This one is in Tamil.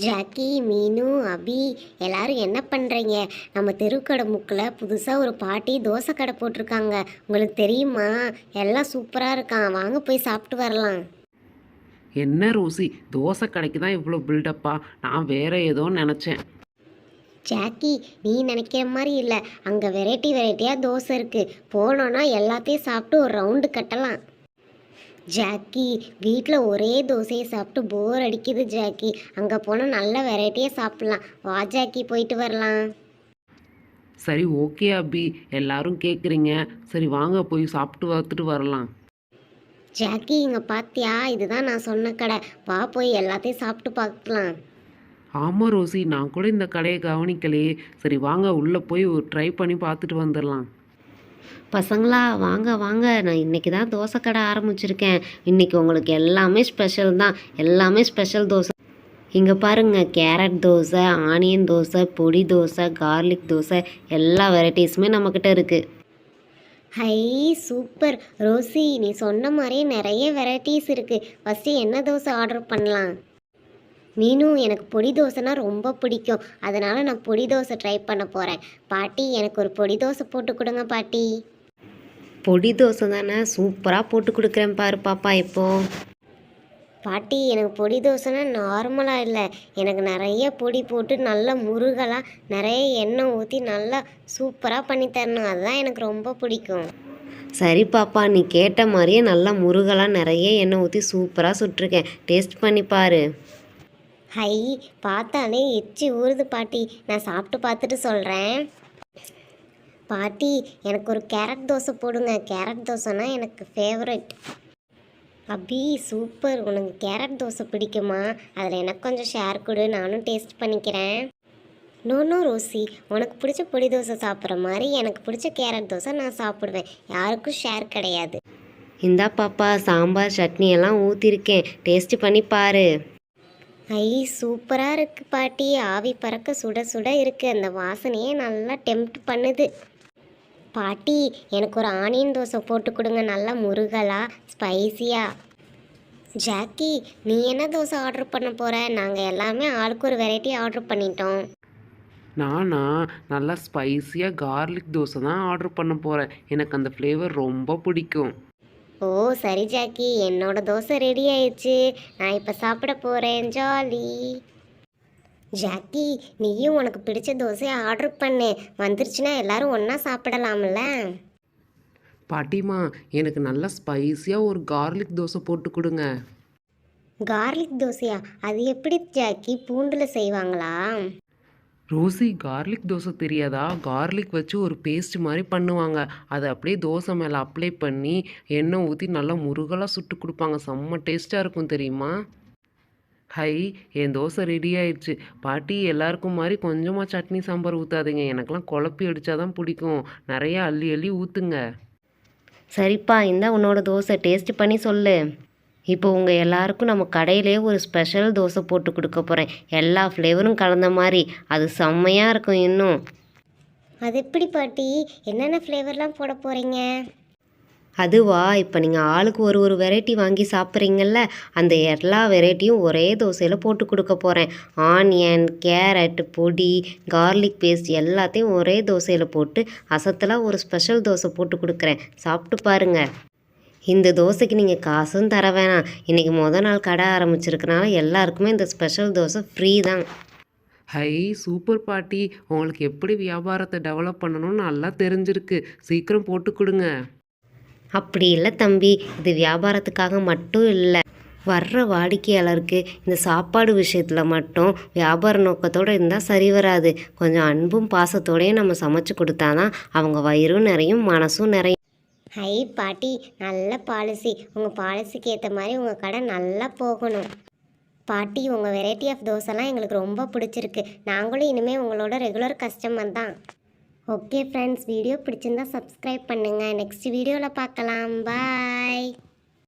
ஜாக்கி, மீனு, அபி எல்லாரும் என்ன பண்ணுறீங்க? நம்ம தெருக்கடை முக்கில் புதுசாக ஒரு பாட்டி தோசை கடை போட்டிருக்காங்க. உங்களுக்கு தெரியுமா? எல்லாம் சூப்பராக இருக்கான். வாங்க போய் சாப்பிட்டு வரலாம். என்ன ரோசி, தோசை கடைக்கு தான் இவ்வளோ பில்டப்பா? நான் வேற ஏதோ நினச்சேன். ஜாக்கி, நீ நினைக்கிற மாதிரி இல்லை. அங்கே வெரைட்டி வெரைட்டியாக தோசை இருக்குது. போனோன்னா எல்லாத்தையும் சாப்பிட்டு ஒரு ரவுண்டு கட்டலாம். ஜாக்கி, வீட்டில் ஒரே தோசையை சாப்பிட்டு போர் அடிக்குது ஜாக்கி. அங்கே போனால் நல்ல வெரைட்டியாக சாப்பிட்லாம். வா ஜாக்கி, போயிட்டு வரலாம். சரி, ஓகே அபி, எல்லாரும் கேட்குறீங்க. சரி வாங்க போய் சாப்பிட்டு பார்த்துட்டு வரலாம். ஜாக்கி, இங்கே பார்த்தியா? இதுதான் நான் சொன்ன கடை. வா போய் எல்லாத்தையும் சாப்பிட்டு பார்க்கலாம். ஆமாம் ரோசி, நான் கூட இந்த கடையை கவனிக்கலையே. சரி வாங்க உள்ளே போய் ஒரு ட்ரை பண்ணி பார்த்துட்டு வந்துடலாம். பசங்களா, வாங்க வாங்க, நான் இன்றைக்கி தான் தோசை கடை ஆரம்பிச்சிருக்கேன். இன்றைக்கி உங்களுக்கு எல்லாமே ஸ்பெஷல் தான். எல்லாமே ஸ்பெஷல் தோசை. இங்கே பாருங்கள், கேரட் தோசை, ஆனியன் தோசை, பொடி தோசை, கார்லிக் தோசை, எல்லா வெரைட்டிஸுமே நம்மக்கிட்ட இருக்குது. ஹை, சூப்பர் ரோசி, நீ சொன்ன மாதிரியே நிறைய வெரைட்டிஸ் இருக்குது. ஃபஸ்ட்டு என்ன தோசை ஆர்டர் பண்ணலாம்? மீனு, எனக்கு பொடி தோசைனா ரொம்ப பிடிக்கும். அதனால் நான் பொடி தோசை ட்ரை பண்ண போகிறேன். பாட்டி, எனக்கு ஒரு பொடி தோசை போட்டு கொடுங்க பாட்டி. பொடி தோசை தானே, சூப்பராக போட்டு கொடுக்குறேன் பாரு பாப்பா. இப்போது பாட்டி, எனக்கு பொடி தோசைனா நார்மலாக இல்லை. எனக்கு நிறைய பொடி போட்டு நல்லா முருகலாக நிறைய எண்ணெய் ஊற்றி நல்லா சூப்பராக பண்ணி தரணும். அதுதான் எனக்கு ரொம்ப பிடிக்கும். சரி பாப்பா, நீ கேட்ட மாதிரியே நல்லா முருகலாக நிறைய எண்ணெய் ஊற்றி சூப்பராக சுட்டிருக்கேன். டேஸ்ட் பண்ணி பாரு. ஹை, பார்த்தாலே எச்சி ஊறுது பாட்டி. நான் சாப்பிட்டு பார்த்துட்டு சொல்கிறேன். பாட்டி, எனக்கு ஒரு கேரட் தோசை போடுங்க. கேரட் தோசைனா எனக்கு ஃபேவரட். அபி, சூப்பர். உனக்கு கேரட் தோசை பிடிக்குமா? அதில் எனக்கு கொஞ்சம் ஷேர் கொடு, நானும் டேஸ்ட் பண்ணிக்கிறேன். நோ ரோசி, உனக்கு பிடிச்ச பொடி தோசை சாப்பிட்ற மாதிரி எனக்கு பிடிச்ச கேரட் தோசை நான் சாப்பிடுவேன். யாருக்கும் ஷேர் கிடையாது. இந்தா பாப்பா, சாம்பார் சட்னி எல்லாம் ஊற்றிருக்கேன். டேஸ்ட் பண்ணி பாரு. ஐ, சூப்பராக இருக்குது பாட்டி. ஆவி பறக்க சுட சுட இருக்குது. அந்த வாசனையே நல்லா டெம்ப்ட் பண்ணுது. பாட்டி, எனக்கு ஒரு ஆனியன் தோசை போட்டு கொடுங்க. நல்லா முருகலா ஸ்பைசியாக. ஜாக்கி, நீ என்ன தோசை ஆர்டர் பண்ண போகிற? நாங்கள் எல்லாமே ஆளுக்கு ஒரு வெரைட்டி ஆர்டர் பண்ணிட்டோம். நானா நல்லா ஸ்பைஸியாக கார்லிக் தோசை தான் ஆர்டர் பண்ண போகிறேன். எனக்கு அந்த ஃப்ளேவர் ரொம்ப பிடிக்கும். ஓ சரி ஜாக்கி, என்னோட தோசை ரெடி ஆயிடுச்சு. நான் இப்போ சாப்பிட போகிறேன். ஜாலி. ஜாக்கி, நீயும் உனக்கு பிடிச்ச தோசையை ஆர்டர் பண்ணு. வந்துருச்சுன்னா எல்லாரும் ஒன்றா சாப்பிடலாம்ல. பாட்டிமா, எனக்கு நல்லா ஸ்பைஸியாக ஒரு கார்லிக் தோசை போட்டு கொடுங்க. கார்லிக் தோசையா? அது எப்படி ஜாக்கி? பூண்டில் செய்வாங்களா? ரோசி, கார்லிக் தோசை தெரியாதா? கார்லிக் வச்சு ஒரு பேஸ்ட் மாதிரி பண்ணுவாங்க. அதை அப்படியே தோசை மேலே அப்ளை பண்ணி எண்ணெய் ஊற்றி நல்லா முருகலாக சுட்டு கொடுப்பாங்க. செம்ம டேஸ்ட்டாக இருக்கும் தெரியுமா? ஹை, என் தோசை ரெடி ஆயிடுச்சு. பாட்டி, எல்லாருக்கும் மாதிரி கொஞ்சமாக சட்னி சாம்பார் ஊற்றாதீங்க. எனக்கெல்லாம் குழப்பி அடித்தா தான் பிடிக்கும். நிறையா அள்ளி அள்ளி ஊற்றுங்க. சரிப்பா, இந்த உன்னோட தோசை டேஸ்ட் பண்ணி சொல்லு. இப்போ உங்கள் எல்லாருக்கும் நம்ம கடையிலே ஒரு ஸ்பெஷல் தோசை போட்டு கொடுக்க போகிறேன். எல்லா ஃப்ளேவரும் கலந்த மாதிரி. அது செம்மையாக இருக்கும். இன்னும் அது எப்படி பாட்டி? என்னென்ன ஃப்ளேவர்லாம் போட போகிறீங்க? அதுவா, இப்போ நீங்கள் ஆளுக்கு ஒரு ஒரு வெரைட்டி வாங்கி சாப்பிட்றீங்கல்ல, அந்த எல்லா வெரைட்டியும் ஒரே தோசையில் போட்டு கொடுக்க போகிறேன். ஆனியன், கேரட், பொடி, கார்லிக் பேஸ்ட் எல்லாத்தையும் ஒரே தோசையில் போட்டு அசத்தலாக ஒரு ஸ்பெஷல் தோசை போட்டு கொடுக்குறேன். சாப்பிட்டு பாருங்கள். இந்த தோசைக்கு நீங்கள் காசும் தர வேணாம். இன்றைக்கி நாள் கடை ஆரம்பிச்சிருக்கனால எல்லாருக்குமே இந்த ஸ்பெஷல் தோசை ஃப்ரீ தான். ஹை, சூப்பர் பாட்டி. உங்களுக்கு எப்படி வியாபாரத்தை டெவலப் பண்ணணும்னு நல்லா தெரிஞ்சிருக்கு. சீக்கிரம் போட்டு கொடுங்க. அப்படி இல்லை தம்பி, இது வியாபாரத்துக்காக மட்டும் இல்லை. வர்ற வாடிக்கையாளருக்கு இந்த சாப்பாடு விஷயத்தில் மட்டும் வியாபார நோக்கத்தோடு இருந்தால் சரி வராது. கொஞ்சம் அன்பும் பாசத்தோடையும் நம்ம சமைச்சு கொடுத்தாதான் அவங்க வயிறும் நிறையும் மனசும் நிறையும். ஹை பாட்டி, நல்ல பாலிசி. உங்கள் பாலிசிக்கு ஏற்ற மாதிரி உங்கள் கடை நல்லா போகணும். பாட்டி, உங்கள் வெரைட்டி ஆஃப் தோசைலாம் எங்களுக்கு ரொம்ப பிடிச்சிருக்கு. நாங்களும் இனிமேல் உங்களோட ரெகுலர் கஸ்டமர் தான். ஓகே ஃப்ரெண்ட்ஸ், வீடியோ பிடிச்சிருந்தா சப்ஸ்கிரைப் பண்ணுங்கள். நெக்ஸ்ட் வீடியோவில் பார்க்கலாம். பாய்.